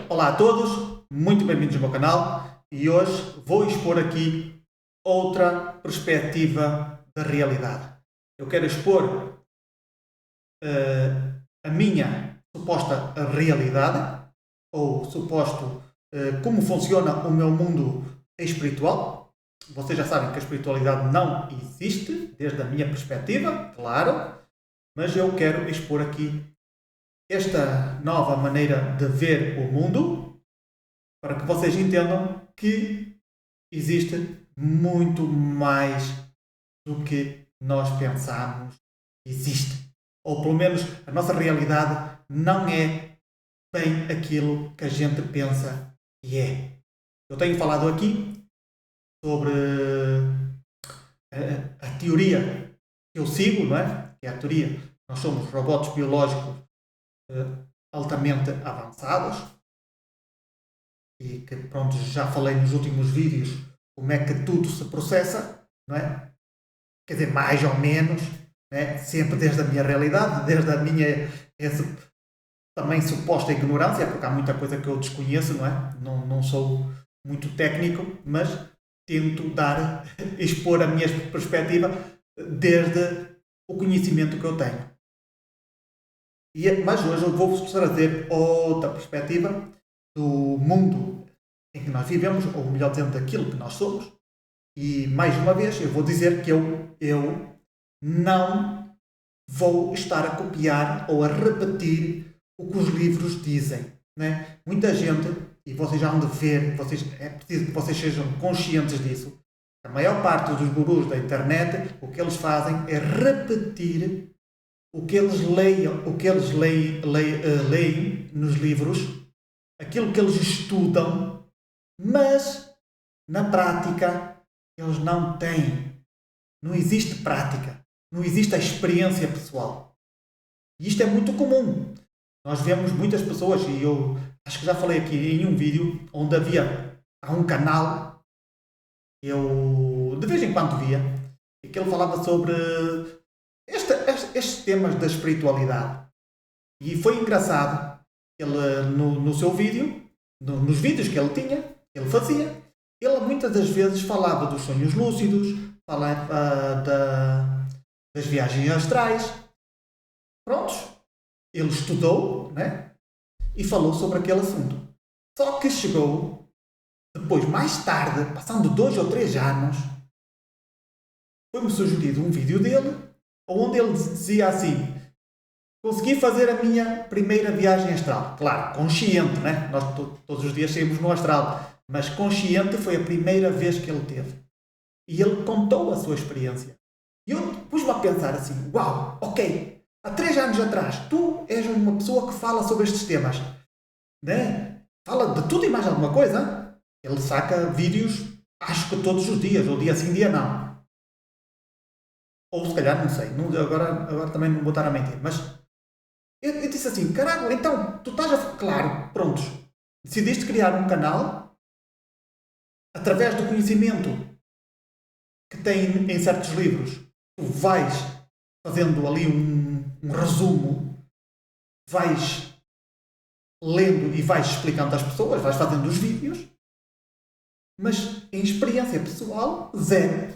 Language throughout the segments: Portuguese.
Olá a todos, muito bem-vindos ao meu canal e hoje vou expor aqui outra perspectiva da realidade. Eu quero expor a minha suposta realidade ou suposto como funciona o meu mundo espiritual. Vocês já sabem que a espiritualidade não existe, desde a minha perspectiva, claro, mas eu quero expor aqui esta nova maneira de ver o mundo para que vocês entendam que existe muito mais do que nós pensamos existe. Ou pelo menos a nossa realidade não é bem aquilo que a gente pensa que é. Eu tenho falado aqui sobre a teoria que eu sigo, não é? Que é a teoria que nós somos robôs biológicos altamente avançados e que, pronto, já falei nos últimos vídeos como é que tudo se processa, não é? Quer dizer, mais ou menos, né? Sempre desde a minha realidade, desde a minha também suposta ignorância, porque há muita coisa que eu desconheço, não é? Não sou muito técnico, mas tento expor a minha perspectiva desde o conhecimento que eu tenho. Mas hoje eu vou-vos trazer outra perspectiva do mundo em que nós vivemos, ou melhor dizendo, daquilo que nós somos. E mais uma vez eu vou dizer que eu não vou estar a copiar ou a repetir o que os livros dizem. Né? Muita gente, e vocês já vão de ver, é preciso que vocês sejam conscientes disso, a maior parte dos gurus da internet, o que eles fazem é repetir o que eles leem nos livros, aquilo que eles estudam, mas na prática eles não têm. Não existe prática. Não existe a experiência pessoal. E isto é muito comum. Nós vemos muitas pessoas, e eu acho que já falei aqui em um vídeo, onde há um canal, eu de vez em quando via, que ele falava sobre estes temas da espiritualidade. E foi engraçado, ele no seu vídeo, nos vídeos que ele tinha, ele fazia, ele muitas das vezes falava dos sonhos lúcidos, falava das viagens astrais. Prontos, ele estudou, né? E falou sobre aquele assunto. Só que chegou, depois, mais tarde, passando 2 ou 3 anos, foi-me sugerido um vídeo dele, onde ele dizia assim: consegui fazer a minha primeira viagem astral. Claro, consciente, né? Nós todos os dias saímos no astral, mas consciente foi a primeira vez que ele teve. E ele contou a sua experiência. E eu pus-me a pensar assim: uau, ok, há 3 anos atrás, tu és uma pessoa que fala sobre estes temas, né? Fala de tudo e mais alguma coisa. Ele saca vídeos, acho que todos os dias, ou dia sim, dia não. Ou se calhar, não sei, agora também não vou estar a mentir, mas eu disse assim: caralho, então, tu estás a... Claro, prontos, decidiste criar um canal através do conhecimento que tem em certos livros. Tu vais fazendo ali um resumo, vais lendo e vais explicando às pessoas, vais fazendo os vídeos, mas em experiência pessoal, zero.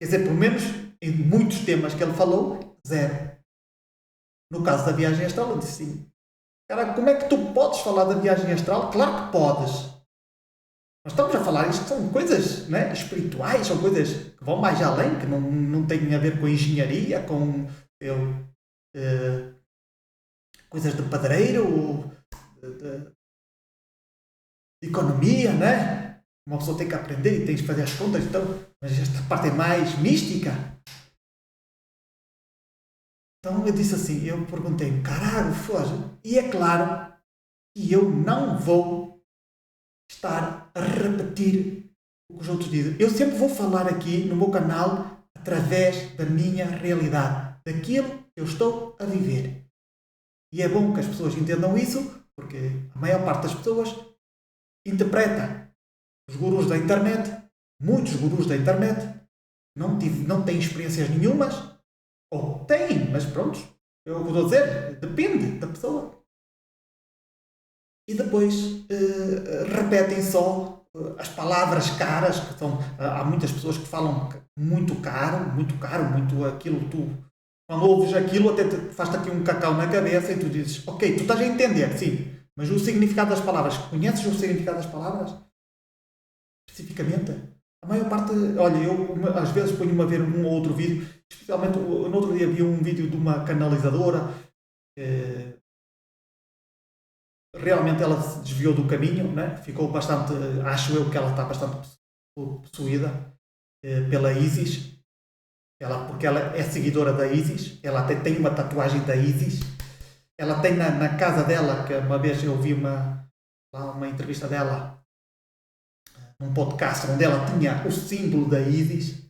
Quer dizer, pelo menos em muitos temas que ele falou, zero. No caso da viagem astral, eu disse assim: cara, como é que tu podes falar da viagem astral? Claro que podes. Nós estamos a falar, isto são coisas, né, espirituais, são coisas que vão mais além, que não têm a ver com engenharia, com coisas de padreiro, de economia, né? Uma pessoa tem que aprender e tem que fazer as contas, então, mas esta parte é mais mística. Então eu disse assim, eu perguntei, caralho, foge. E é claro que eu não vou estar a repetir o que os outros dizem. Eu sempre vou falar aqui no meu canal através da minha realidade, daquilo que eu estou a viver. E é bom que as pessoas entendam isso, porque a maior parte das pessoas interpreta os gurus da internet, muitos gurus da internet, não têm experiências nenhumas, ou têm, mas pronto, eu vou dizer, depende da pessoa. e depois repetem só as palavras caras, que são, há muitas pessoas que falam muito caro, muito aquilo, tu, quando ouves aquilo até faz-te aqui um cacau na cabeça e tu dizes, ok, tu estás a entender, sim, mas o significado das palavras, conheces o significado das palavras? Especificamente? A maior parte, olha, eu às vezes ponho-me a ver um ou outro vídeo, especialmente no outro dia vi um vídeo de uma canalizadora, eh, realmente ela se desviou do caminho, né? Ficou bastante, acho eu que ela está bastante possuída pela ISIS, porque ela é seguidora da ISIS, ela até tem uma tatuagem da ISIS, ela tem na casa dela, que uma vez eu vi uma entrevista dela, num podcast onde ela tinha o símbolo da ISIS,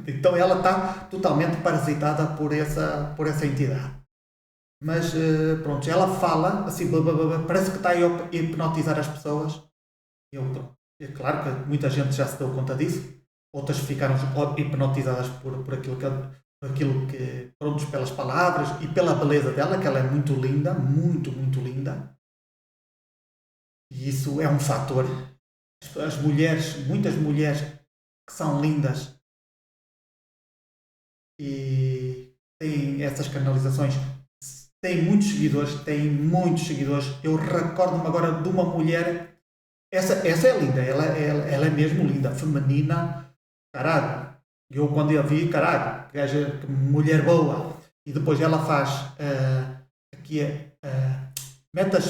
então ela está totalmente parasitada por essa entidade. Mas pronto, ela fala assim, parece que está a hipnotizar as pessoas. É claro que muita gente já se deu conta disso, outras ficaram hipnotizadas por aquilo que, pronto, pelas palavras e pela beleza dela, que ela é muito linda, muito linda. E isso é um fator. As mulheres, muitas mulheres que são lindas e têm essas canalizações, têm muitos seguidores. Eu recordo-me agora de uma mulher, essa é linda, ela é mesmo linda, feminina, caralho. Eu quando a vi, caralho, mulher boa. E depois ela faz aqui mete as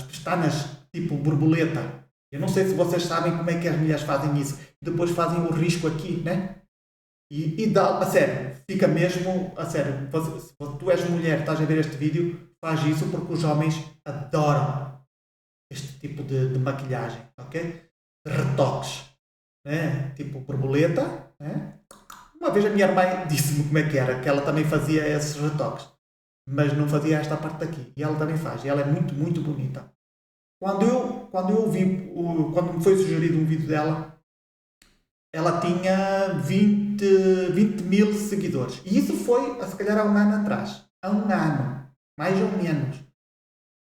pestanas tipo borboleta. Eu não sei se vocês sabem como é que as mulheres fazem isso. Depois fazem o risco aqui, né? E dá, a sério, fica mesmo, a sério, se tu és mulher, estás a ver este vídeo, faz isso porque os homens adoram este tipo de maquilhagem, ok? De retoques, né? Tipo borboleta, né? Uma vez a minha irmã disse-me como é que era, que ela também fazia esses retoques, mas não fazia esta parte daqui, e ela também faz, e ela é muito bonita. Quando eu vi, quando me foi sugerido um vídeo dela, ela tinha 20 mil seguidores. E isso foi, se calhar, há um ano atrás. Há um ano. Mais ou menos.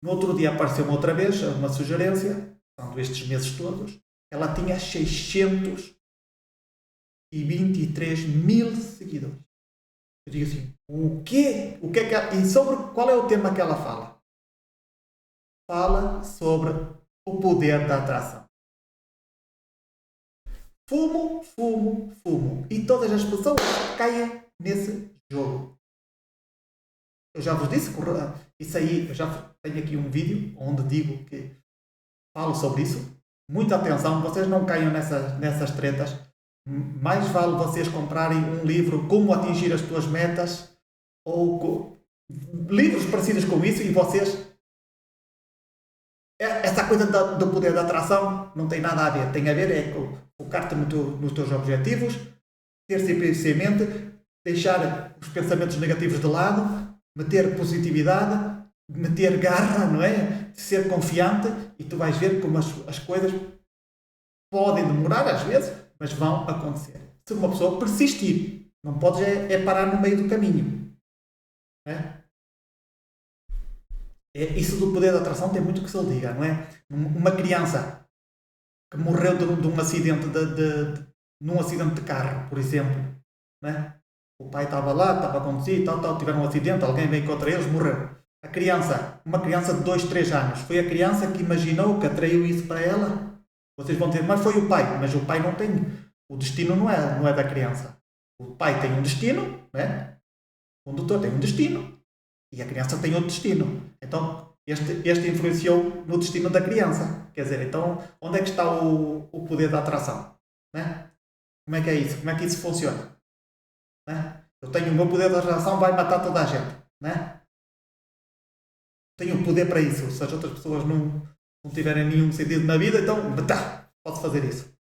No outro dia apareceu-me outra vez uma sugerência, portanto, estes meses todos. Ela tinha 623 mil seguidores. Eu digo assim, o quê? O que é que ela... E sobre qual é o tema que ela fala? Fala sobre o poder da atração. Fumo. E todas as pessoas caem nesse jogo. Eu já vos disse, isso aí, eu já tenho aqui um vídeo onde digo que falo sobre isso. Muita atenção, vocês não caiam nessas tretas. Mais vale vocês comprarem um livro Como Atingir as Tuas Metas ou livros parecidos com isso e vocês... Essa coisa do poder da atração não tem nada a ver. Tem a ver é focar-te nos teus objetivos, ter sempre isso em mente, deixar os pensamentos negativos de lado, meter positividade, meter garra, não é? Ser confiante e tu vais ver como as coisas podem demorar às vezes, mas vão acontecer. Se uma pessoa persistir, não podes parar no meio do caminho. Não é? Isso do poder da atração tem muito que se lhe diga, não é? Uma criança que morreu de um acidente num acidente de carro, por exemplo, não é? O pai estava lá, estava a conduzir, tiveram um acidente, alguém veio contra eles, morreu. Uma criança de 2, 3 anos, foi a criança que imaginou, que atraiu isso para ela. Vocês vão dizer, mas foi o pai. Mas o pai não tem, o destino não é da criança. O pai tem um destino, não é? O condutor tem um destino e a criança tem outro destino. Então, este influenciou no destino da criança. Quer dizer, então, onde é que está o poder da atração? Né? Como é que é isso? Como é que isso funciona? Né? Eu tenho o meu poder da atração, vai matar toda a gente. Né? Tenho poder para isso. Se as outras pessoas não tiverem nenhum sentido na vida, então, posso fazer isso.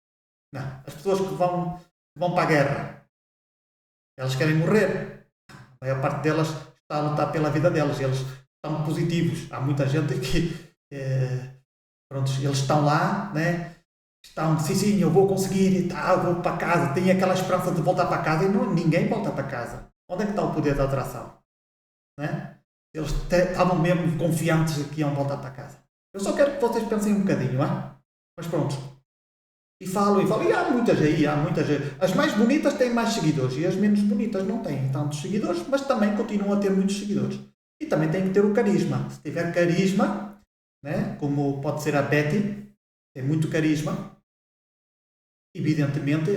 Não. As pessoas que vão para a guerra, elas querem morrer. A maior parte delas está a lutar pela vida delas. Eles estão positivos. Há muita gente que eles estão lá, né? Estão, sim, eu vou conseguir, vou para casa, têm aquela esperança de voltar para casa e ninguém volta para casa. Onde é que está o poder da atração? Né? Eles estavam mesmo confiantes de que iam voltar para casa. Eu só quero que vocês pensem um bocadinho, não é? Mas pronto. E falam, e há muitas aí, há muitas. As mais bonitas têm mais seguidores e as menos bonitas não têm tantos seguidores, mas também continuam a ter muitos seguidores. E também tem que ter o carisma. Se tiver carisma, né, como pode ser a Betty, tem muito carisma, evidentemente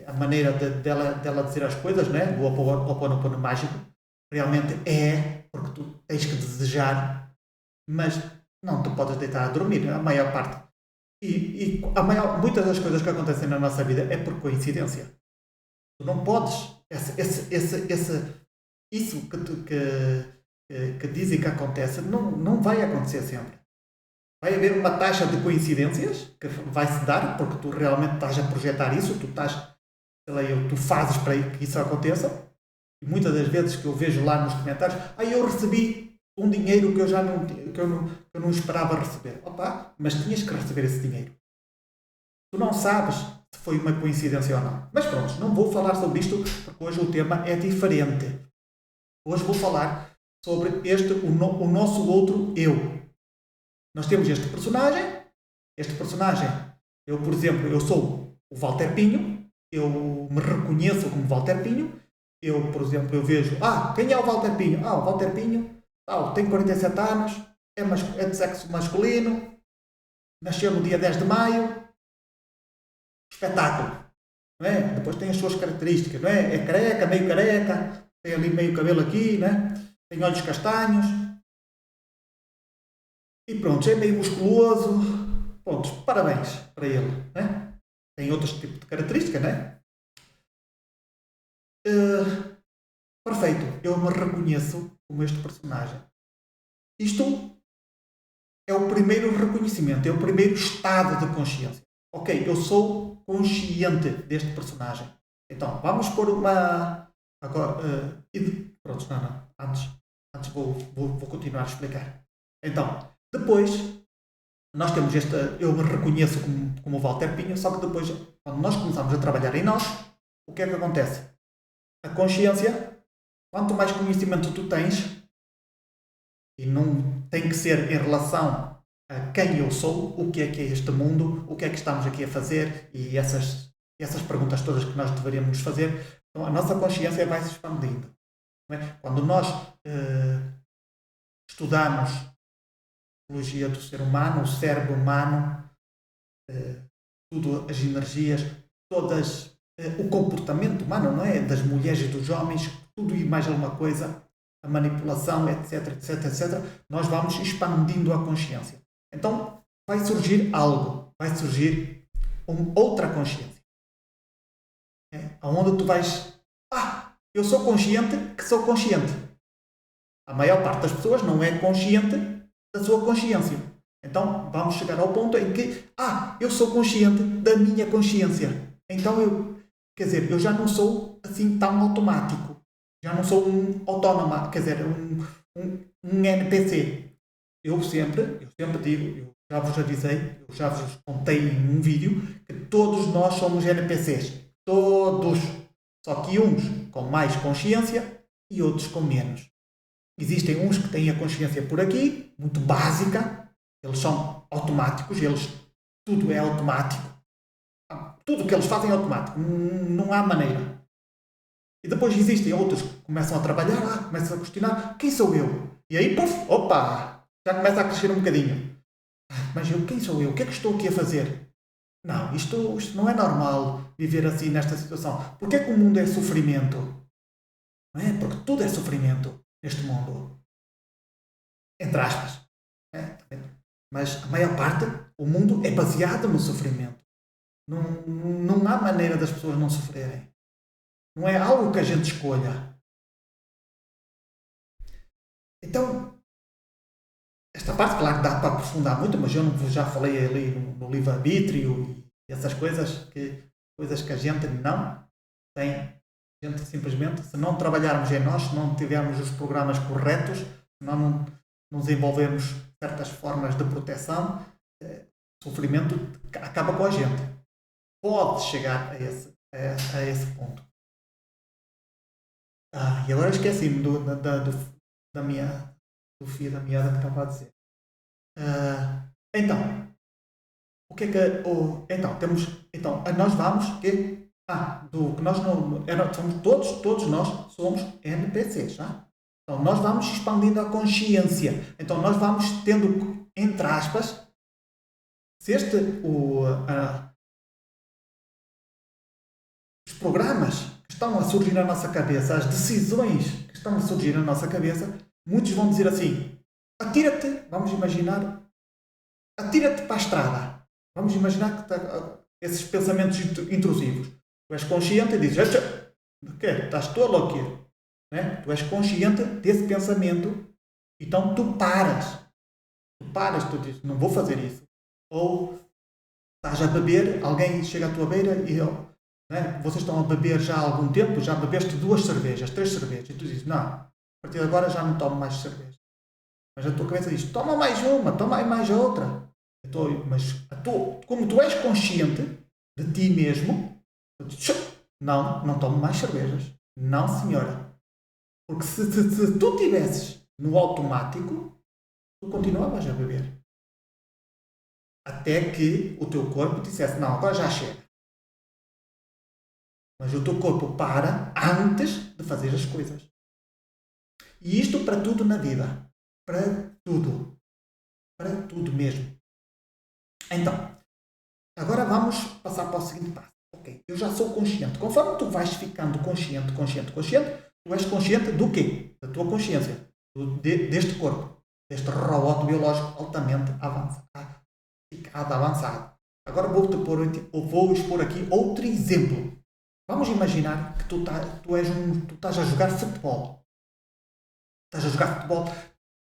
a maneira dela dizer as coisas, né, do Ho'oponopono mágico, realmente porque tu tens que desejar, mas não te podes deitar a dormir, a maior parte. Muitas das coisas que acontecem na nossa vida é por coincidência. Tu não podes. Isso que dizem que acontece não vai acontecer sempre. Vai haver uma taxa de coincidências que vai se dar porque tu realmente estás a projetar isso, tu fazes para que isso aconteça. E muitas das vezes que eu vejo lá nos comentários, eu recebi um dinheiro que eu não esperava receber. Opa, mas tinhas que receber esse dinheiro. Tu não sabes se foi uma coincidência ou não. Mas pronto, não vou falar sobre isto porque hoje o tema é diferente. Hoje vou falar sobre o nosso outro eu. Nós temos este personagem. Este personagem, eu, por exemplo, eu sou o Walter Pinho. Eu me reconheço como Walter Pinho. Eu, por exemplo, eu vejo, quem é o Walter Pinho? O Walter Pinho tem 47 anos, é de sexo masculino, nasceu no dia 10 de maio, espetáculo, não é? Depois tem as suas características, não é? É careca, meio careca, tem ali meio cabelo aqui, né? Tem olhos castanhos, e pronto, é meio musculoso, pronto, parabéns para ele, né? Tem outros tipos de características, né? Perfeito, eu me reconheço como este personagem. Isto é o primeiro reconhecimento, é o primeiro estado de consciência. Ok, eu sou consciente deste personagem. Então, vamos pôr uma... Agora, pronto, não. Antes vou continuar a explicar. Então, depois, nós temos eu me reconheço como o Walter Pinho, só que depois, quando nós começamos a trabalhar em nós, o que é que acontece? A consciência, quanto mais conhecimento tu tens, e não tem que ser em relação a quem eu sou, o que é este mundo, o que é que estamos aqui a fazer e essas perguntas todas que nós deveríamos nos fazer. Então a nossa consciência vai se expandindo. Não é? Quando nós estudamos a psicologia do ser humano, o cérebro humano, tudo, as energias, todas, o comportamento humano, não é? Das mulheres e dos homens, tudo e mais alguma coisa, a manipulação, etc, etc, etc, nós vamos expandindo a consciência. Então, vai surgir algo, vai surgir outra consciência. Onde tu vais... eu sou consciente que sou consciente. A maior parte das pessoas não é consciente da sua consciência. Então, vamos chegar ao ponto em que, eu sou consciente da minha consciência. Então, eu já não sou assim tão automático. Já não sou um autónomo, quer dizer, um NPC. Eu sempre digo, eu já vos avisei, eu já vos contei em um vídeo, que todos nós somos NPCs. Todos. Só que uns com mais consciência e outros com menos. Existem uns que têm a consciência por aqui, muito básica. Eles são automáticos, tudo é automático. Tudo que eles fazem é automático. Não há maneira. E depois existem outros que começam a trabalhar, começam a questionar, quem sou eu? E aí, já começa a crescer um bocadinho. Mas quem sou eu? O que é que estou aqui a fazer? Não, isto não é normal viver assim nesta situação. Porquê é que o mundo é sofrimento? Não é? Porque tudo é sofrimento neste mundo. Entre aspas. Mas a maior parte, o mundo é baseado no sofrimento. Não há maneira das pessoas não sofrerem. Não é algo que a gente escolha. Então, esta parte, claro, dá para aprofundar muito, mas eu já falei ali no livre-arbítrio e essas coisas que a gente não tem. A gente simplesmente, se não trabalharmos em nós, se não tivermos os programas corretos, se não desenvolvermos certas formas de proteção, o sofrimento acaba com a gente. Pode chegar a esse ponto. E agora esqueci-me da minha do fio da meada que estava a dizer. Então, o que é que... Então, nós vamos... do que nós não... Somos todos nós somos NPCs, tá? Então, nós vamos expandindo a consciência. Então, nós vamos tendo, entre aspas, se os programas que estão a surgir na nossa cabeça, as decisões que estão a surgir na nossa cabeça, muitos vão dizer assim, atira-te, vamos imaginar, atira-te para a estrada. Vamos imaginar que esses pensamentos intrusivos. Tu és consciente e dizes, de quê? Estás tolo ou quê? Né? Tu és consciente desse pensamento, então tu paras, tu dizes, não vou fazer isso. Ou estás a beber, alguém chega à tua beira e vocês estão a beber já há algum tempo, já bebeste 2 cervejas, 3 cervejas, e tu dizes, não, a partir de agora já não tomo mais cerveja. Mas a tua cabeça diz, toma mais uma, toma mais a outra. Como tu és consciente de ti mesmo, tu dizes, não tomo mais cervejas. Não, senhora. Porque se tu estivesses no automático, tu continuavas a beber. Até que o teu corpo dissesse, não, agora já chega. Mas o teu corpo para antes de fazer as coisas. E isto para tudo na vida. Para tudo. Para tudo mesmo. Então, agora vamos passar para o seguinte passo. Ok, eu já sou consciente. Conforme tu vais ficando consciente, tu és consciente do quê? Da tua consciência. Deste corpo. Deste robô biológico altamente avançado. Agora vou expor aqui outro exemplo. Vamos imaginar que tu estás a jogar futebol. Estás a jogar futebol,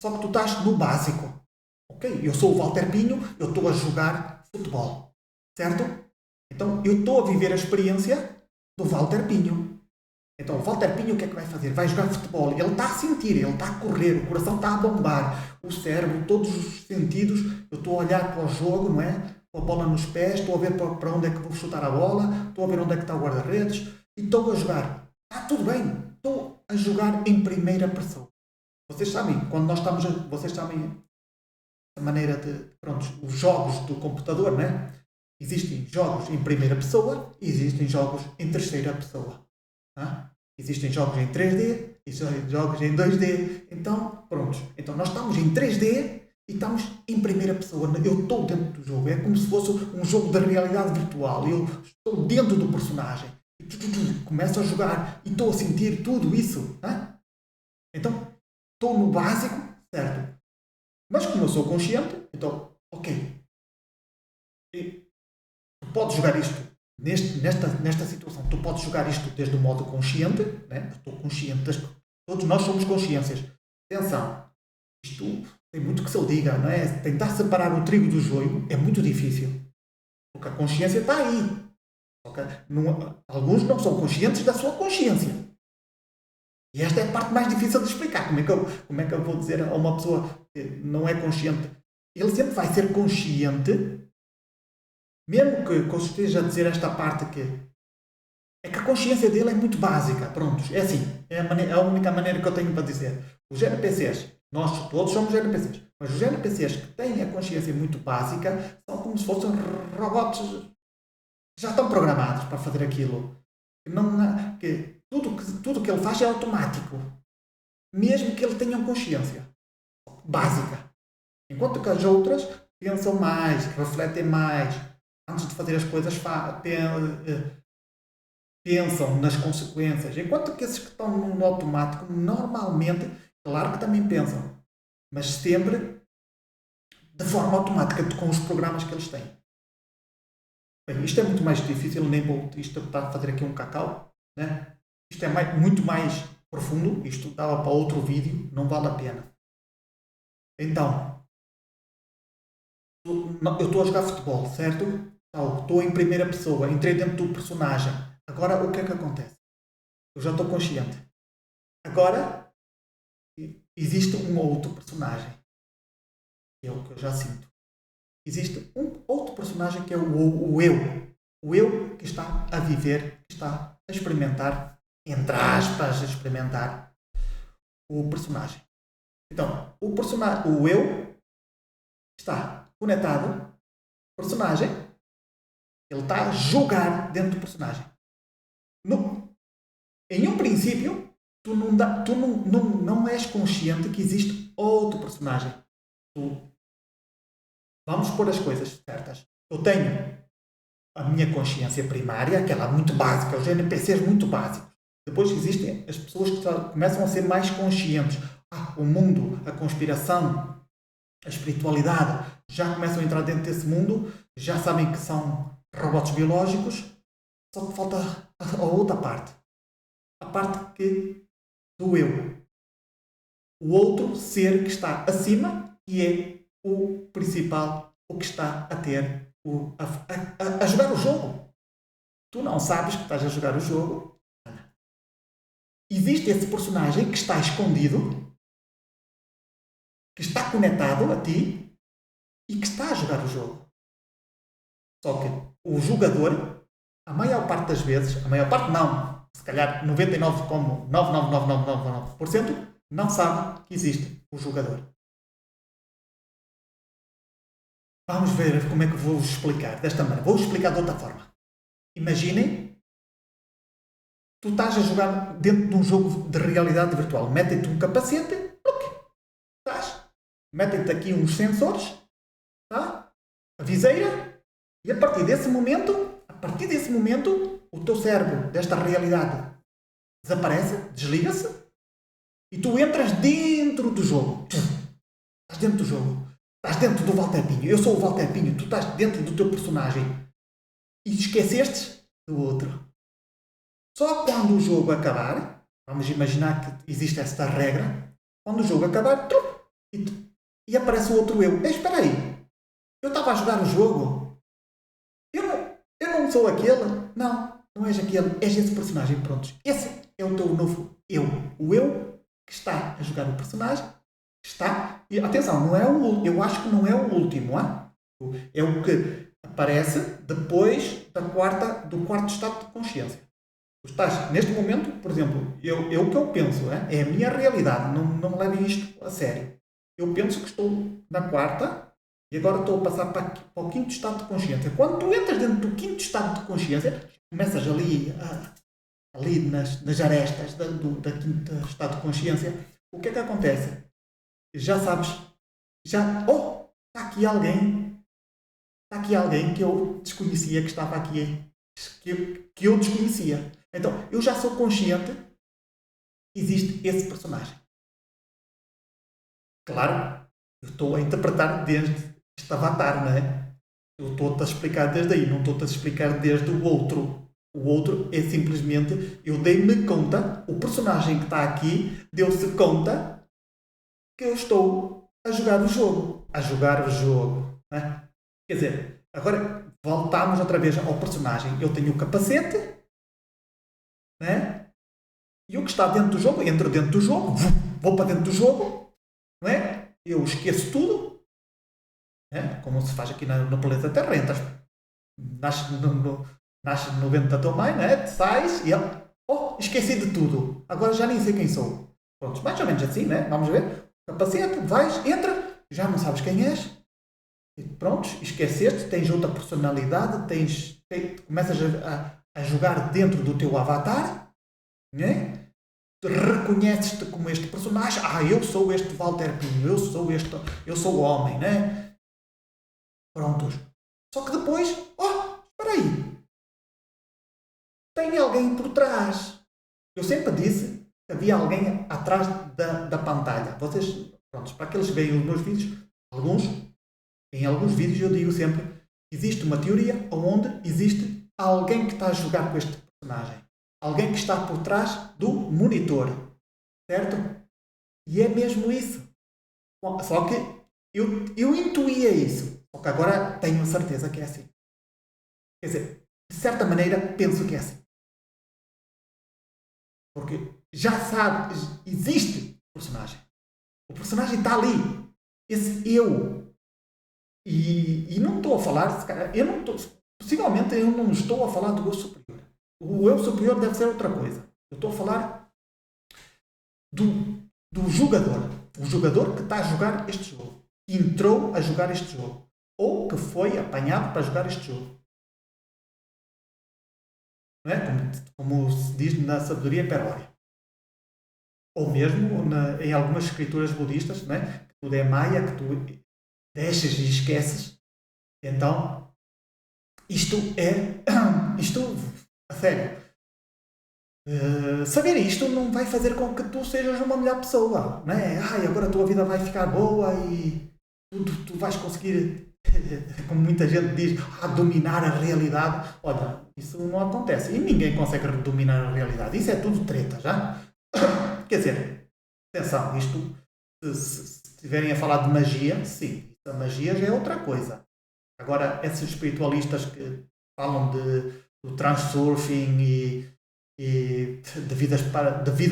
só que tu estás no básico. Ok? Eu sou o Walter Pinho, eu estou a jogar futebol. Certo? Então, eu estou a viver a experiência do Walter Pinho. Então, o Walter Pinho o que é que vai fazer? Vai jogar futebol. Ele está a sentir, ele está a correr, o coração está a bombar, o cérebro, todos os sentidos. Eu estou a olhar para o jogo, não é? Com a bola nos pés, estou a ver para onde é que vou chutar a bola, estou a ver onde é que está o guarda-redes e estou a jogar. Está tudo bem. Estou a jogar em primeira pessoa. Vocês sabem, quando nós estamos vocês sabem a maneira de, os jogos do computador, não é? Existem jogos em primeira pessoa e existem jogos em terceira pessoa. Tá? Existem jogos em 3D e jogos em 2D. Então, Então, nós estamos em 3D e estamos em primeira pessoa. Eu estou dentro do jogo. É como se fosse um jogo de realidade virtual. Eu estou dentro do personagem. Começo a jogar e estou a sentir tudo isso. Tá? Então, estou no básico, certo? Mas como eu sou consciente, então, ok. Tu podes jogar isto nesta situação. Tu podes jogar isto desde o modo consciente, né? Eu estou consciente. Todos nós somos consciências. Atenção, isto tem muito que se lhe diga, não é? Tentar separar o trigo do joio é muito difícil. Porque a consciência está aí. Okay? Alguns não são conscientes da sua consciência. E esta é a parte mais difícil de explicar. Como é que eu vou dizer a uma pessoa que não é consciente? Ele sempre vai ser consciente, mesmo que eu esteja a dizer esta parte que é que a consciência dele é muito básica. Prontos, é assim. É a única maneira que eu tenho para dizer. Os NPCs, nós todos somos NPCs, mas os NPCs que têm a consciência muito básica são como se fossem robots que já estão programados para fazer aquilo. Tudo que ele faz é automático. Mesmo que ele tenha consciência básica. Enquanto que as outras pensam mais, refletem mais. Antes de fazer as coisas, pensam nas consequências. Enquanto que esses que estão no automático, normalmente, claro que também pensam. Mas sempre de forma automática, com os programas que eles têm. Bem, isto é muito mais difícil, nem vou estar a fazer aqui um cacau, né? Isto é muito mais profundo, isto dava para outro vídeo, não vale a pena. Então, eu estou a jogar futebol, certo? Então, estou em primeira pessoa, entrei dentro do personagem. Agora, o que é que acontece? Eu já estou consciente. Agora, existe um outro personagem, que é o que eu já sinto. Existe um outro personagem que é o eu. O eu que está a viver, que está a experimentar, entre aspas, experimentar o personagem. Então, o eu está conectado ao personagem, ele está a jogar dentro do personagem. Em um princípio, tu não és consciente que existe outro personagem. Vamos pôr as coisas certas. Eu tenho a minha consciência primária, aquela muito básica, os NPCs muito básicos. Depois existem as pessoas que começam a ser mais conscientes. O mundo, a conspiração, a espiritualidade, já começam a entrar dentro desse mundo, já sabem que são robots biológicos, só que falta a outra parte. A parte do eu. O outro ser que está acima, que é o principal, o que está a ter, a jogar o jogo. Tu não sabes que estás a jogar o jogo. Existe esse personagem que está escondido, que está conectado a ti e que está a jogar o jogo. Só que o jogador, a maior parte das vezes, a maior parte não, se calhar 99,99999% não sabe que existe o jogador. Vamos ver como é que vou explicar desta maneira. Vou explicar de outra forma. Imaginem, tu estás a jogar dentro de um jogo de realidade virtual. Metem-te um capacete, estás. Metem-te aqui uns sensores, tá? A viseira, e a partir desse momento, o teu cérebro desta realidade desaparece, desliga-se, e tu entras dentro do jogo. Estás dentro do jogo. Estás dentro do Walter Pinho. Eu sou o Walter Pinho. Tu estás dentro do teu personagem. E esqueceste do outro. Só quando o jogo acabar, vamos imaginar que existe esta regra, quando o jogo acabar, e aparece o outro eu. Espera aí. Eu estava a jogar o jogo. Eu não sou aquele. Não és aquele. És esse personagem. Pronto. Esse é o teu novo eu. O eu que está a jogar o personagem. Está. E atenção, não é eu acho que não é o último. É o que aparece depois do quarto estado de consciência. Tu estás, neste momento, por exemplo, o que eu penso é a minha realidade. Não me levem isto a sério. Eu penso que estou na quarta e agora estou a passar para o quinto estado de consciência. Quando tu entras dentro do quinto estado de consciência, começas ali nas arestas da quinta estado de consciência, o que é que acontece? Já sabes, está aqui alguém que eu desconhecia, que estava aqui, que eu desconhecia. Então, eu já sou consciente que existe esse personagem. Claro, eu estou a interpretar desde este avatar, não é? Eu estou-te a explicar desde aí, não estou-te a explicar desde o outro. O outro é simplesmente, eu dei-me conta, o personagem que está aqui deu-se conta que eu estou a jogar o jogo. Né? Quer dizer, agora voltamos outra vez ao personagem. Eu tenho o capacete, né? E o que está dentro do jogo, entro dentro do jogo, vou para dentro do jogo, não é? Eu esqueço tudo, né? Como se faz aqui no planeta Terra. Entras, nasces no ventre da tua mãe, né? Sais e esqueci de tudo. Agora já nem sei quem sou. Pronto, mais ou menos assim, né? Vamos ver. Capacete, vais, entra, já não sabes quem és, e pronto, esqueceste, tens outra personalidade, começas a jogar dentro do teu avatar, né? Reconheces-te como este personagem, eu sou este Walter Pinho, eu sou o homem, né? Prontos. Só que depois, espera aí, tem alguém por trás. Eu sempre disse que havia alguém atrás da pantalha. Vocês, pronto, para aqueles que veem os meus vídeos, em alguns vídeos eu digo sempre que existe uma teoria onde existe alguém que está a jogar com este personagem. Alguém que está por trás do monitor. Certo? E é mesmo isso. Só que eu intuía isso. Só que agora tenho a certeza que é assim. Quer dizer, de certa maneira penso que é assim. Porque já sabe, existe o personagem. O personagem está ali. Esse eu. E não estou a falar, possivelmente eu não estou a falar do eu superior. O eu superior deve ser outra coisa. Eu estou a falar do jogador. o jogador que está a jogar este jogo, que entrou a jogar este jogo, ou que foi apanhado para jogar este jogo. Não é? Como se diz na sabedoria hiperbórea. Ou mesmo em algumas escrituras budistas, não é? Que tudo é maia, que tu deixas e esqueces. Então, isto, a sério, saber isto não vai fazer com que tu sejas uma melhor pessoa, não é? Agora a tua vida vai ficar boa e tu vais conseguir, como muita gente diz, dominar a realidade. Olha, isso não acontece e ninguém consegue dominar a realidade. Isso é tudo treta, já? Quer dizer, atenção, isto, se estiverem a falar de magia, sim, a magia já é outra coisa. Agora, esses espiritualistas que falam do transurfing e de vidas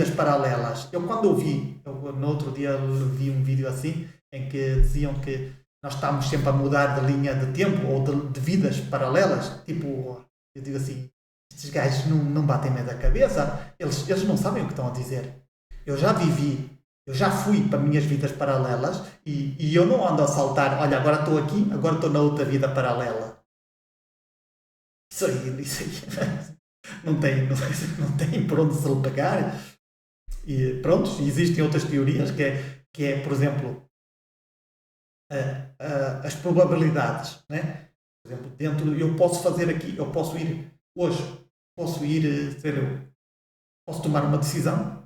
paralelas. No outro dia vi um vídeo assim, em que diziam que nós estamos sempre a mudar de linha de tempo ou de vidas paralelas. Tipo, eu digo assim, estes gajos não batem meio da cabeça, eles não sabem o que estão a dizer. Eu já fui para minhas vidas paralelas e eu não ando a saltar, olha, agora estou aqui, agora estou na outra vida paralela. Isso aí não tem por onde se lhe pegar. E pronto, existem outras teorias que é por exemplo, as probabilidades, né? Por exemplo, eu posso fazer aqui, eu posso ir hoje, posso tomar uma decisão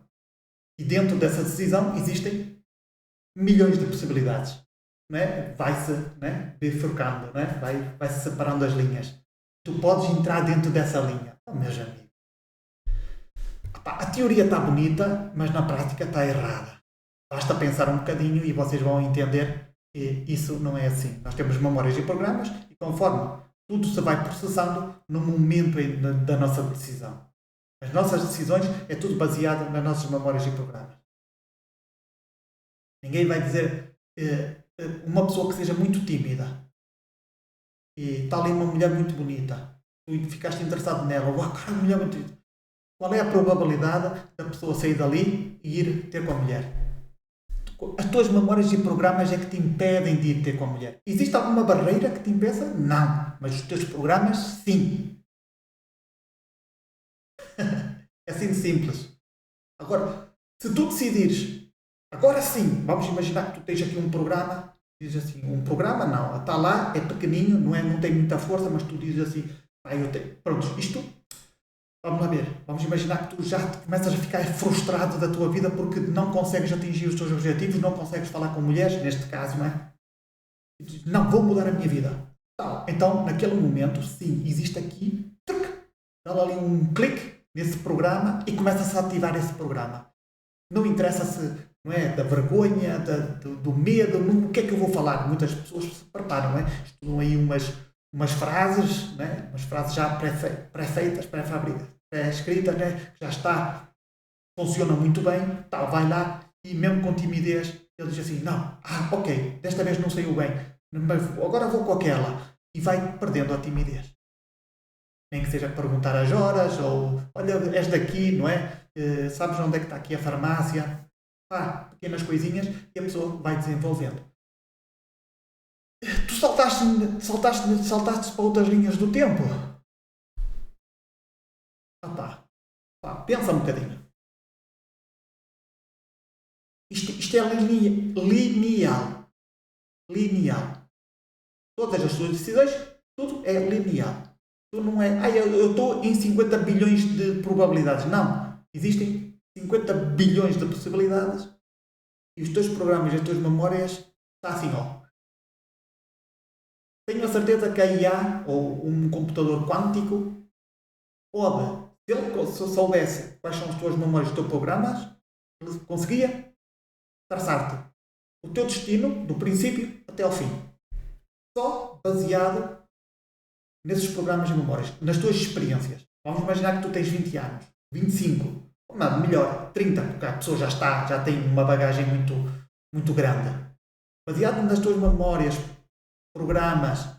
e dentro dessa decisão existem milhões de possibilidades, né? Vai-se, né, bifurcando, né? Vai-se separando as linhas. Tu podes entrar dentro dessa linha. Meus amigos, a teoria está bonita, mas na prática está errada. Basta pensar um bocadinho e vocês vão entender que isso não é assim. Nós temos memórias e programas e conforme tudo se vai processando no momento da nossa decisão. As nossas decisões é tudo baseado nas nossas memórias e programas. Ninguém vai dizer uma pessoa que seja muito tímida e está ali uma mulher muito bonita, tu ficaste interessado nela, cara, mulher muito bonita. Qual é a probabilidade da pessoa sair dali e ir ter com a mulher? As tuas memórias e programas é que te impedem de ir ter com a mulher. Existe alguma barreira que te impeça? Não. Mas os teus programas, sim. É assim de simples. Agora, se tu decidires, agora sim, vamos imaginar que tu tens aqui um programa, dizes assim, um programa não, está lá, é pequenino, não tem muita força, mas tu dizes assim, pronto, isto, vamos lá ver, vamos imaginar que tu já começas a ficar frustrado da tua vida porque não consegues atingir os teus objetivos, não consegues falar com mulheres, neste caso, não é? E tu dizes, não, vou mudar a minha vida. Então, naquele momento, sim, existe aqui, dá ali um clique nesse programa e começa-se a ativar esse programa. Não interessa se, não é, da vergonha, do medo, o que é que eu vou falar. Muitas pessoas se preparam, não é? Estudam aí umas frases, né? Umas frases já pré-feitas, pré-escritas, né? Que já está, funciona muito bem, vai lá e mesmo com timidez ele diz assim, não, ok, desta vez não saiu bem, mas agora vou com aquela e vai perdendo a timidez. Nem que seja perguntar as horas ou, olha, és daqui, não é? Sabes onde é que está aqui a farmácia? Pequenas coisinhas e a pessoa vai desenvolvendo. Tu saltaste para outras linhas do tempo. Pensa um bocadinho. Isto é lineal. Lineal. Todas as tuas decisões, tudo é lineal. Tu não é, eu estou em 50 bilhões de probabilidades. Não. Existem 50 bilhões de possibilidades e os teus programas e as tuas memórias está assim, ó. Tenho a certeza que a IA ou um computador quântico pode, se ele soubesse quais são as tuas memórias e os teus programas, ele conseguia traçar-te o teu destino do princípio até ao fim. Só baseado nesses programas e memórias, nas tuas experiências. Vamos imaginar que tu tens 20 anos, 25, não, melhor, 30, porque a pessoa já tem uma bagagem muito, muito grande. Baseado nas tuas memórias, programas,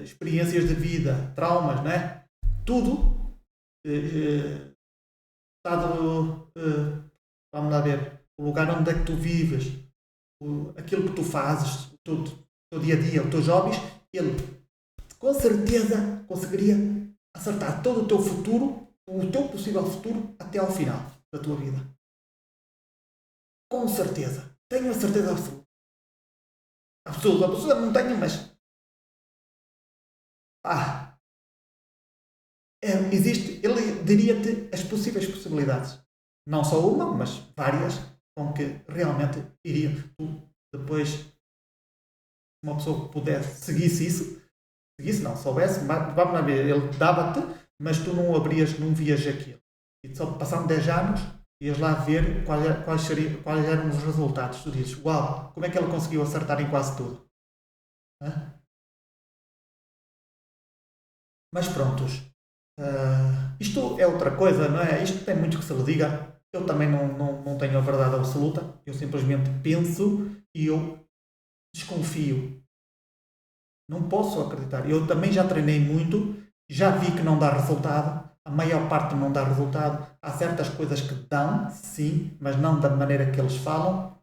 experiências de vida, traumas, não é? Tudo vamos lá ver, o lugar onde é que tu vives, aquilo que tu fazes, o teu dia a dia, os teus hobbies, ele com certeza conseguiria acertar todo o teu futuro, o teu possível futuro, até ao final da tua vida. Com certeza. Tenho a certeza absoluta. Absoluta não tenho, mas existe, ele diria-te as possíveis possibilidades. Não só uma, mas várias, com que realmente iria. Tu, depois, se uma pessoa pudesse, seguisse não, soubesse, vamos lá ver, ele dava-te, mas tu não abrias, não vias aquilo. E só passando 10 anos, ias lá ver quais eram os resultados. Tu dizes, uau, como é que ele conseguiu acertar em quase tudo? Mas prontos. Isto é outra coisa, não é? Isto tem muito que se lhe diga. Eu também não tenho a verdade absoluta. Eu simplesmente penso e eu desconfio. Não posso acreditar. Eu também já treinei muito, já vi que não dá resultado. A maior parte não dá resultado. Há certas coisas que dão, sim, mas não da maneira que eles falam.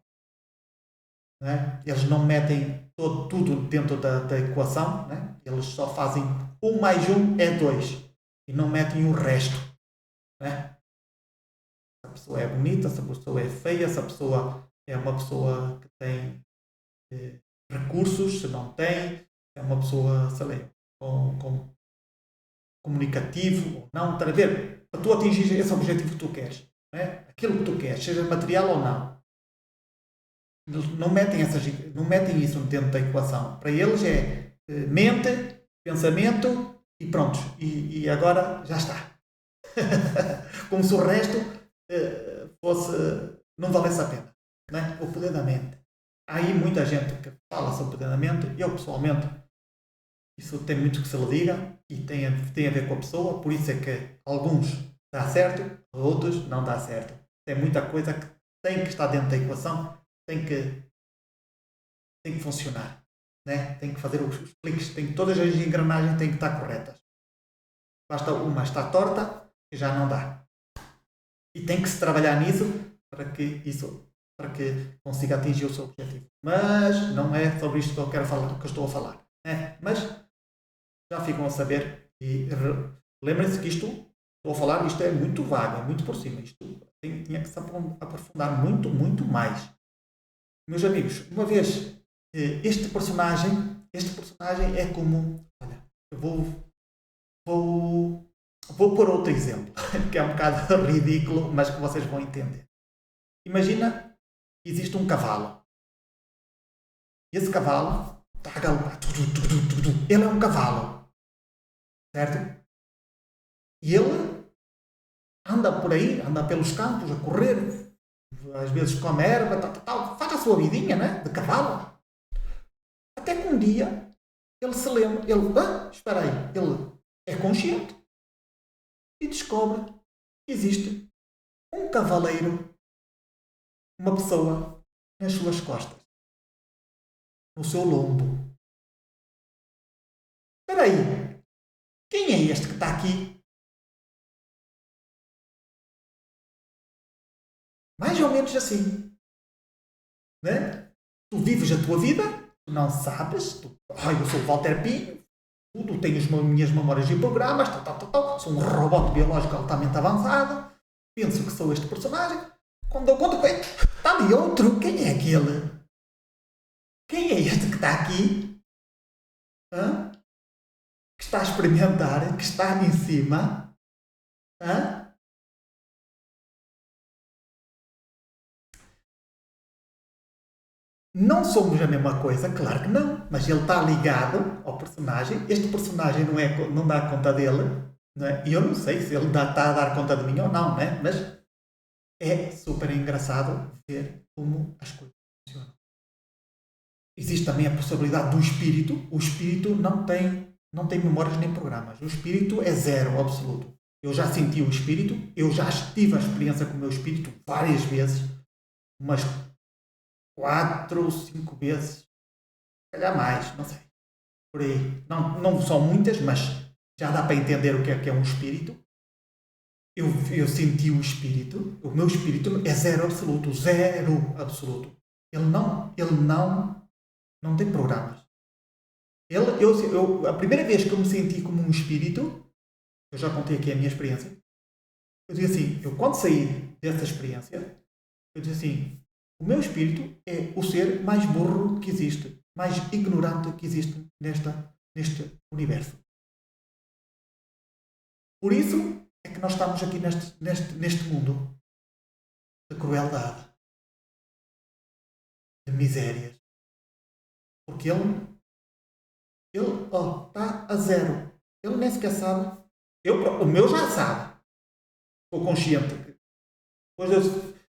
Não é? Eles não metem tudo dentro da equação. Não é? Eles só fazem 1 mais 1 é 2 e não metem o resto. Não é? Se a pessoa é bonita, se a pessoa é feia, se a pessoa é uma pessoa que tem recursos, se não tem, é uma pessoa, sei lá, com comunicativo ou não, para ver, para tu atingir esse objetivo que tu queres, não é? Aquilo que tu queres, seja material ou não. Não metem isso dentro da equação. Para eles é mente, pensamento e pronto. E agora já está. Como se o resto não valesse a pena. Não é? O poder da mente. Há aí muita gente que fala sobre o poder da mente. Eu, pessoalmente, isso tem muito que se lhe diga e tem a ver com a pessoa. Por isso é que alguns dá certo, outros não dá certo. Tem muita coisa que tem que estar dentro da equação, tem que funcionar. Né? Tem que fazer os cliques, todas as engrenagens têm que estar corretas. Basta uma estar torta e já não dá. E tem que se trabalhar nisso para que consiga atingir o seu objetivo. Mas não é sobre isto que eu quero falar, que eu estou a falar. Né? Mas já ficam a saber e lembrem-se que isto é muito vago, é muito por cima. Isto tinha que se aprofundar muito, muito mais. Meus amigos, uma vez este personagem é como, olha, eu vou pôr outro exemplo, que é um bocado ridículo, mas que vocês vão entender. Imagina, existe um cavalo. Esse cavalo está a galopar. Ele é um cavalo. Certo? E ele anda por aí, anda pelos campos a correr, às vezes come erva, faz a sua vidinha, né? De cavalo. Até que um dia ele se lembra, espera aí, ele é consciente e descobre que existe um cavaleiro, uma pessoa nas suas costas, no seu lombo. Espera aí, quem é este que está aqui? Mais ou menos assim. Né? Tu vives a tua vida, tu não sabes, eu sou o Walter Pinho, tudo, tenho as minhas memórias e programas, sou um robô biológico altamente avançado, penso que sou este personagem, quando eu conto, está ali outro, quem é aquele? Quem é este que está aqui? Hã? Que está a experimentar, que está em cima? Hã? Não somos a mesma coisa, claro que não, mas ele está ligado ao personagem. Este personagem não dá conta dele, não é? E eu não sei se ele está a dar conta de mim ou não, né? Mas é super engraçado ver como as coisas funcionam. Existe também a possibilidade do espírito. O espírito não tem memórias nem programas. O espírito é zero absoluto. Eu já senti o espírito, eu já tive a experiência com o meu espírito várias vezes, mas 4 ou 5 vezes, se calhar mais, não sei, por aí. Não são muitas, mas já dá para entender o que é um espírito. Eu senti o espírito, o meu espírito é zero absoluto, Ele não tem programas. A primeira vez que eu me senti como um espírito, eu já contei aqui a minha experiência, eu digo assim, eu quando saí dessa experiência, eu digo assim, o meu espírito é o ser mais burro que existe, mais ignorante que existe neste universo. Por isso é que nós estamos aqui neste mundo de crueldade, de misérias. Porque ele está a zero. Ele nem sequer sabe. O meu já sabe. Estou consciente. Depois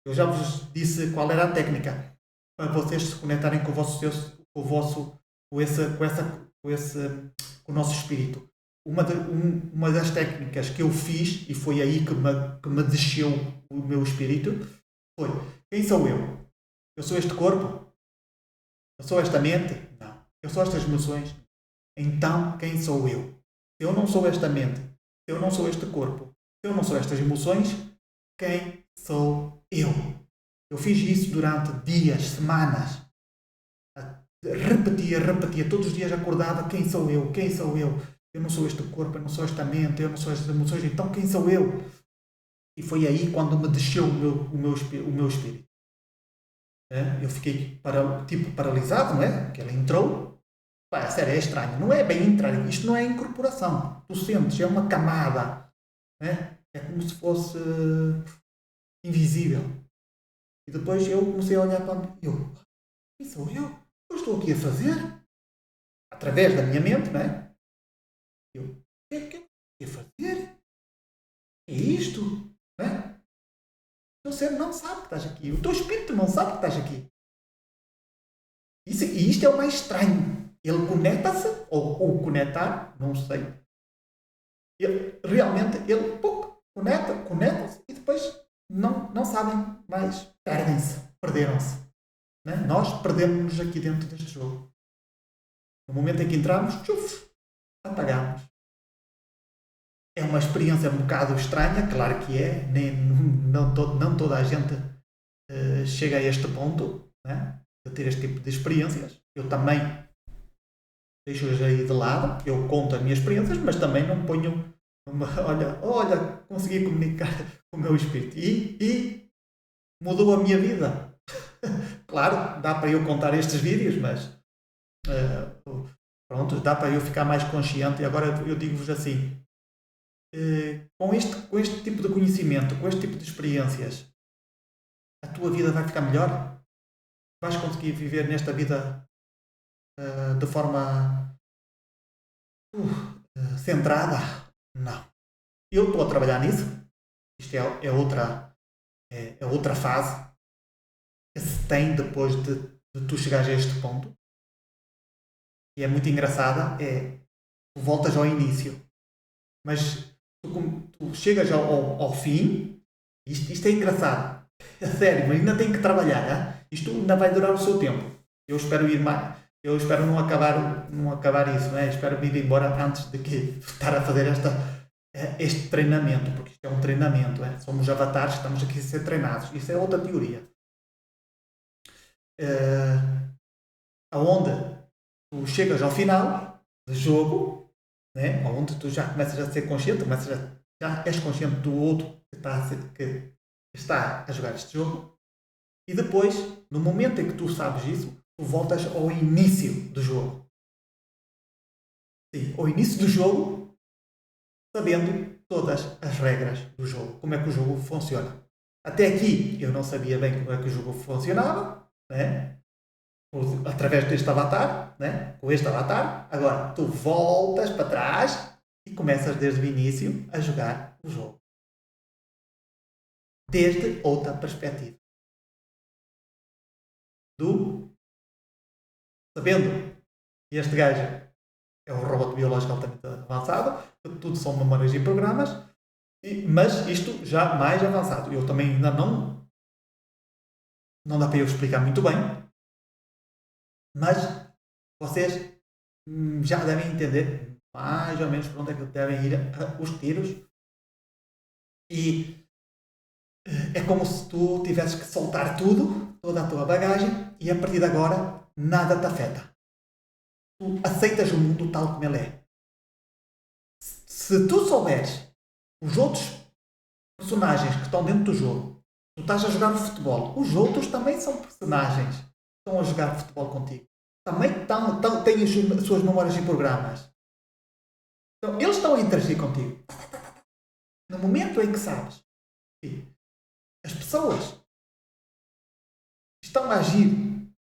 eu já vos disse qual era a técnica para vocês se conectarem com o nosso espírito. Uma das técnicas que eu fiz, e foi aí que me desceu o meu espírito, foi: quem sou eu? Eu sou este corpo? Eu sou esta mente? Não. Eu sou estas emoções? Então, quem sou eu? Se eu não sou esta mente, se eu não sou este corpo, se eu não sou estas emoções, quem sou eu? Eu fiz isso durante dias, semanas. Repetia, todos os dias acordava: quem sou eu? Quem sou eu? Eu não sou este corpo, eu não sou esta mente, eu não sou estas emoções, então quem sou eu? E foi aí quando me desceu o meu espírito. Eu fiquei paralisado, não é? Porque ela entrou. Pá, sério, é estranho. Não é bem entrar. Isto não é incorporação. Tu sentes, é uma camada. Né? É como se fosse invisível. E depois eu comecei a olhar para mim. Quem sou eu? O que eu estou aqui a fazer? Através da minha mente, não é? O que é que eu estou aqui a fazer? É isto? Não é? O teu ser não sabe que estás aqui. O teu espírito não sabe que estás aqui. E isto é o mais estranho. Ele conecta-se, ou conectar, não sei. Realmente, ele conecta-se e depois não sabem mais. Perdem-se. Perderam-se. Né? Nós perdemos-nos aqui dentro deste jogo. No momento em que entramos, apagamos. É uma experiência um bocado estranha, claro que é. Não toda a gente chega a este ponto, né? De ter este tipo de experiências. Eu também deixo-as aí de lado, eu conto as minhas experiências, mas também não ponho olha, consegui comunicar com o meu espírito e mudou a minha vida. Claro, dá para eu contar estes vídeos, mas pronto, dá para eu ficar mais consciente. E agora eu digo-vos assim, com este tipo de conhecimento, com este tipo de experiências, a tua vida vai ficar melhor? Vais conseguir viver nesta vida de forma centrada? Não. Eu estou a trabalhar nisso. Isto é outra fase que se tem depois de tu chegares a este ponto. E é muito engraçada. Tu voltas ao início. Mas tu chegas ao fim. Isto é engraçado. É sério, mas ainda tem que trabalhar. Hein? Isto ainda vai durar o seu tempo. Eu espero ir mais. Eu espero não acabar isso, né? Espero ir embora antes de estar a fazer este treinamento, porque isto é um treinamento, né? Somos avatares, estamos aqui a ser treinados. Isso é outra teoria. Aonde tu chegas ao final do jogo, né? Onde tu já começas a ser consciente, já és consciente do outro que está a jogar este jogo, e depois, no momento em que tu sabes isso, tu voltas ao início do jogo. Sim, ao início do jogo, sabendo todas as regras do jogo, como é que o jogo funciona. Até aqui eu não sabia bem como é que o jogo funcionava, né? Através deste avatar, né? Com este avatar. Agora tu voltas para trás e começas desde o início a jogar o jogo. Desde outra perspectiva. Sabendo que este gajo é um robô biológico altamente avançado, tudo são memórias e programas, mas isto já mais avançado. Eu também ainda não dá para eu explicar muito bem, mas vocês já devem entender mais ou menos por onde é que devem ir os tiros. E É como se tu tivesses que soltar tudo, toda a tua bagagem, e a partir de agora nada te afeta. Tu aceitas o mundo tal como ele é. Se tu souberes os outros personagens que estão dentro do jogo, tu estás a jogar futebol, os outros também são personagens que estão a jogar futebol contigo. Também têm as suas memórias e programas. Então, eles estão a interagir contigo. No momento em que sabes que as pessoas estão a agir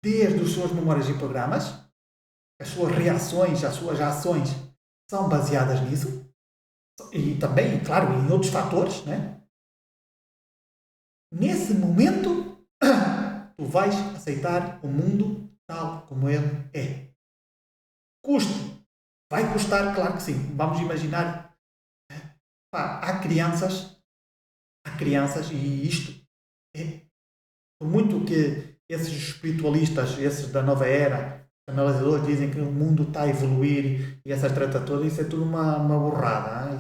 desde as suas memórias e programas, as suas reações, as suas ações são baseadas nisso, e também, claro, em outros fatores, né? Nesse momento, tu vais aceitar o mundo tal como ele é. Custo. Vai custar, claro que sim. Vamos imaginar. Há crianças, e isto é, por muito que esses espiritualistas, esses da nova era, analisadores, dizem que o mundo está a evoluir e essa treta toda, isso é tudo uma borrada.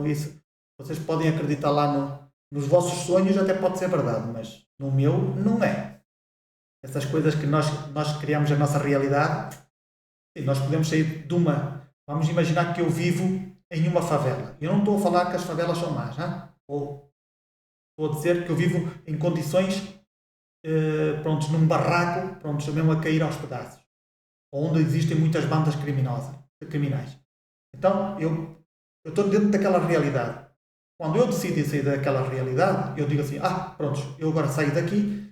Isso, vocês podem acreditar lá nos vossos sonhos, até pode ser verdade, mas no meu não é. Essas coisas que nós criamos a nossa realidade, e nós podemos sair de uma. Vamos imaginar que eu vivo em uma favela. Eu não estou a falar que as favelas são más, ou estou a dizer que eu vivo em condições, prontos, num barraco, prontos, mesmo a cair aos pedaços, onde existem muitas bandas criminais. Então, eu estou dentro daquela realidade. Quando eu decido sair daquela realidade, eu digo assim, pronto, eu agora saio daqui,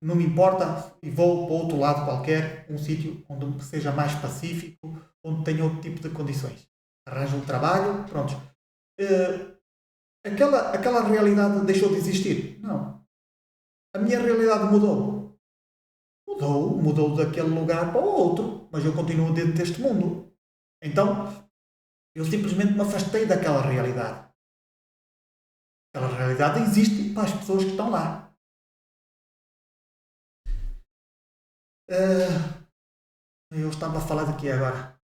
não me importa, e vou para outro lado qualquer, um sítio onde seja mais pacífico, onde tenha outro tipo de condições. Arranjo um trabalho, pronto. Aquela realidade deixou de existir? Não. A minha realidade mudou. Mudou daquele lugar para o outro, mas eu continuo dentro deste mundo. Então, eu simplesmente me afastei daquela realidade. Aquela realidade existe para as pessoas que estão lá. Eu estava a falar de quê agora?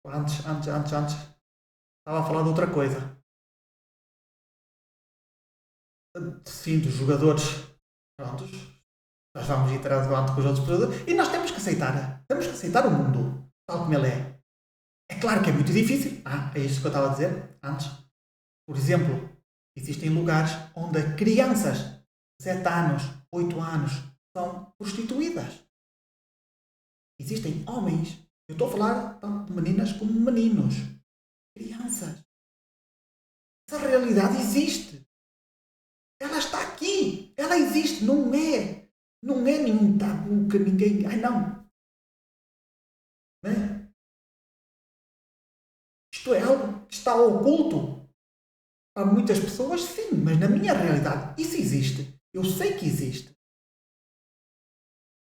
Antes. Estava a falar de outra coisa. Sim, dos jogadores. Prontos. Nós vamos interagir com os outros jogadores. E nós temos que aceitar. Temos que aceitar o mundo tal como ele é. É claro que é muito difícil. É isto que eu estava a dizer antes. Por exemplo, existem lugares onde crianças de 7 anos, 8 anos, são prostituídas. Existem homens, eu estou a falar tanto de meninas como meninos, crianças. Essa realidade existe. Ela está aqui. Ela existe. Não é nenhum tabu que ninguém... não. Né? Isto é algo que está oculto para muitas pessoas, sim, mas na minha realidade isso existe. Eu sei que existe.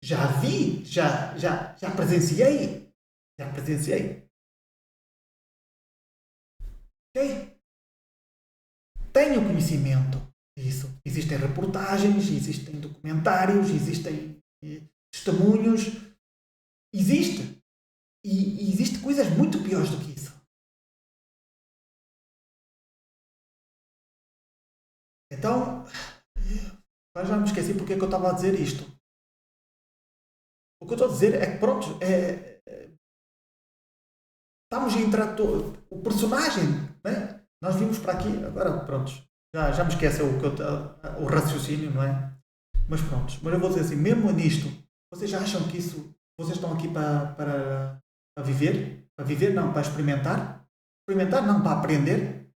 Já vi, já presenciei. Ok? Tenho conhecimento disso. Existem reportagens, existem documentários, existem testemunhos. Existe. E existe coisas muito piores do que isso. Então, agora já me esqueci porque é que eu estava a dizer isto. O que eu estou a dizer é que, pronto, estamos a entrar o personagem, né? Nós vimos para aqui, agora, pronto, já me esqueceu o raciocínio, não é? Mas pronto, mas eu vou dizer assim, mesmo nisto, vocês acham que isso, vocês estão aqui para viver? Para viver não, para experimentar? Experimentar não, para aprender?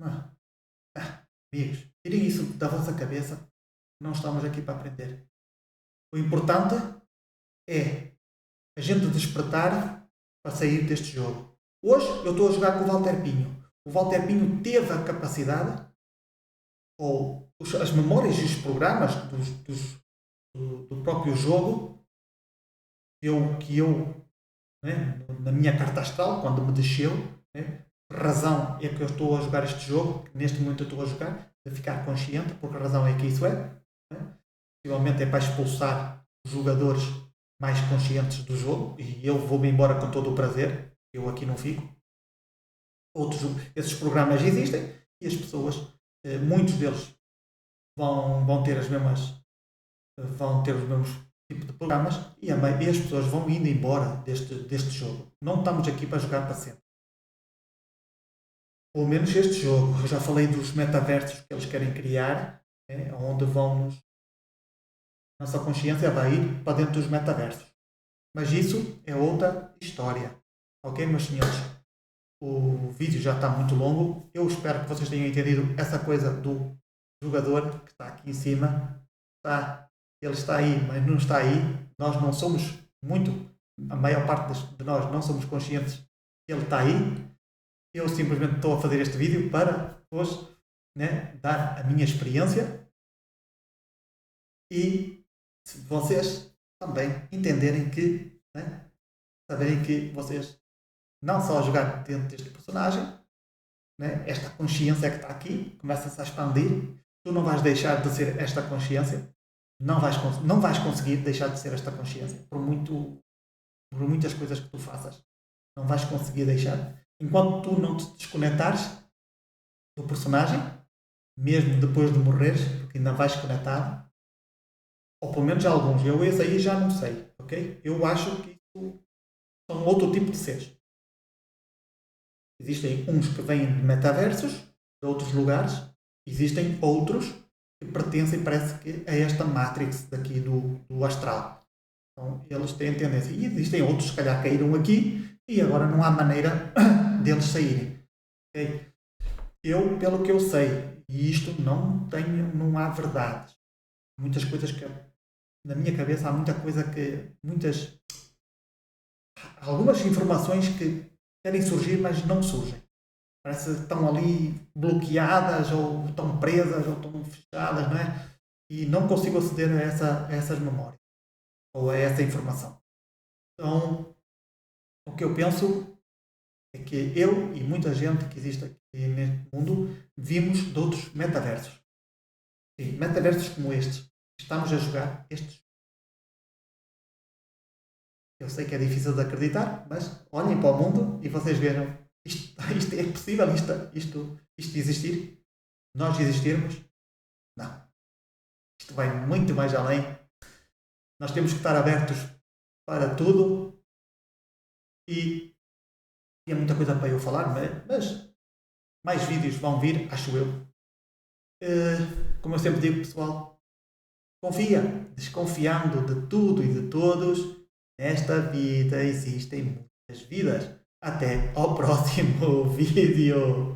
Não. Amigos, tirem isso da vossa cabeça. Não estamos aqui para aprender. O importante é a gente despertar para sair deste jogo. Hoje eu estou a jogar com o Walter Pinho. O Walter Pinho teve a capacidade, ou as memórias e os programas do próprio jogo, que eu né, na minha carta astral, quando me desceu, né, por razão é que eu estou a jogar este jogo, que neste momento eu estou a jogar, de ficar consciente, por que razão é que isso é. Né? Possivelmente é para expulsar os jogadores mais conscientes do jogo, e eu vou-me embora com todo o prazer, eu aqui não fico. Esses programas existem, e as pessoas Muitos deles vão ter os mesmos tipos de programas e as pessoas vão indo embora deste jogo. Não estamos aqui para jogar para sempre. Pelo menos este jogo. Eu já falei dos metaversos que eles querem criar, onde nossa consciência vai ir para dentro dos metaversos. Mas isso é outra história. Ok, meus senhores? O vídeo já está muito longo. Eu espero que vocês tenham entendido essa coisa do jogador que está aqui em cima. Ele está aí, mas não está aí. Nós não somos a maior parte de nós não somos conscientes que ele está aí. Eu simplesmente estou a fazer este vídeo para depois dar a minha experiência e se vocês também entenderem que, saberem que vocês não só a jogar dentro deste personagem, esta consciência que está aqui começa-se a expandir. Tu não vais deixar de ser esta consciência. Não vais conseguir deixar de ser esta consciência por muitas coisas que tu faças. Não vais conseguir deixar. Enquanto tu não te desconectares do personagem, mesmo depois de morreres, porque ainda vais conectado, ou pelo menos alguns. Eu esse aí já não sei, ok? Eu acho que isso são outro tipo de seres. Existem uns que vêm de metaversos, de outros lugares. Existem outros que pertencem, parece que, a esta Matrix daqui do astral. Então, eles têm tendência. E existem outros, se calhar, caíram aqui e agora não há maneira deles saírem. Okay? Eu, pelo que eu sei, e isto não há verdades. Muitas coisas que, na minha cabeça, há muita coisa que, algumas informações que querem surgir, mas não surgem. Parece que estão ali bloqueadas, ou estão presas, ou estão fechadas, não é? E não consigo aceder a essas memórias, ou a essa informação. Então, o que eu penso é que eu e muita gente que existe aqui neste mundo vimos de outros metaversos. Sim, metaversos como estes. Estamos a jogar estes. Eu sei que é difícil de acreditar, mas olhem para o mundo e vocês vejam. Isto é possível, isto existir? Nós existirmos? Não. Isto vai muito mais além. Nós temos que estar abertos para tudo e há muita coisa para eu falar, mas mais vídeos vão vir, acho eu. Como eu sempre digo, pessoal, confia, desconfiando de tudo e de todos. Nesta vida existem muitas vidas. Até ao próximo vídeo.